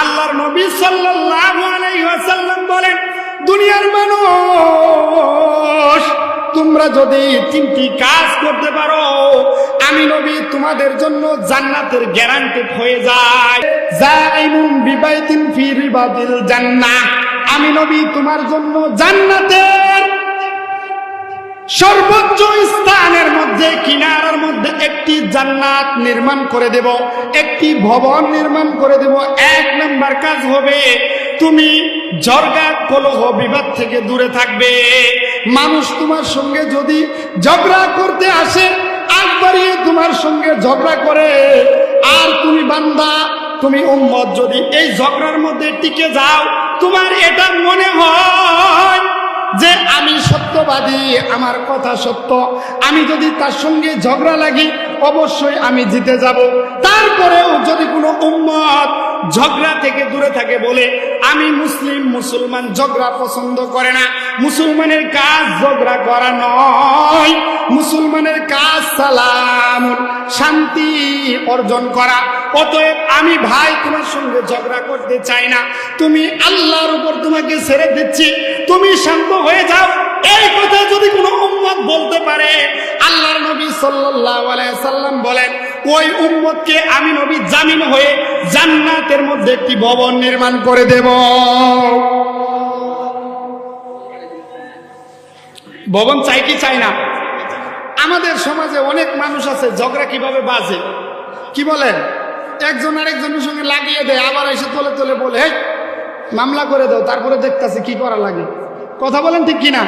আল্লাহর নবী সাল্লাল্লাহু আলাইহি ওয়াসাল্লাম বলেন, দুনিয়ার মানুষ তোমরা যদি তিনটি কাজ করতে পারো, আমি নবী তোমাদের জন্য জান্নাতের গ্যারান্টি হয়ে যায়। জাইনুন বিবাইতিন ফি রিবাদিল জান্নাহ, আমি নবী তোমার জন্য জান্নাতের সর্বোচ্চ স্থানের মধ্যে, কিনারার মধ্যে একটি জান্নাত নির্মাণ করে দেব, একটি ভবন নির্মাণ করে দেব। এক নাম্বার কাজ হবে তুমি ঝগড়া কলহ বিবাদ থেকে দূরে থাকবে। মানুষ তোমার সঙ্গে যদি ঝগড়া করতে আসে, আগ বাড়িয়ে তোমার সঙ্গে ঝগড়া করে, আর তুমি বান্দা, তুমি উম্মত যদি এই ঝগড়ার মধ্যে টিকে যাও, তোমার এটা মনে হয় যে আমি সত্যবাদী, আমার কথা সত্য, আমি যদি তার সঙ্গে ঝগড়া লাগি অবশ্যই আমি জিতে যাব। তারপরেও যদি কোনো উম্মত ঝগড়া থেকে দূরে থাকে বলে আমি মুসলমান ঝগড়া পছন্দ করে না, মুসলমানের কাজ ঝগড়া করা নয়, মুসলমানের কাজ সালাম, শান্তি অর্জন করা। অতএব আমি ভাই তোমার সঙ্গে ঝগড়া করতে চাই না, তুমি আল্লাহর উপর তোমাকে ছেড়ে দিচ্ছি, তুমি শান্ত হয়ে যাও। এই কথা যদি কোনো উম্মত বলতে পারে, আল্লাহর নবী সাল্লাল্লাহু আলাইহি সাল্লাম বলেন, ওই উম্মতকে আমি নবী জামিন হয়ে জান্নাতের মধ্যে একটি ভবন নির্মাণ করে দেব। ভবন চাই কি চাই না? আমাদের সমাজে অনেক মানুষ আছে ঝগড়া কিভাবে বাজে, কি বলেন, একজন আরেকজনের সঙ্গে লাগিয়ে দেয়, আবার এসে তোলে তোলে বলে, মামলা করে দাও, তারপরে দেখতেছে কি করা লাগে। কথা বলেন ঠিক কিনা?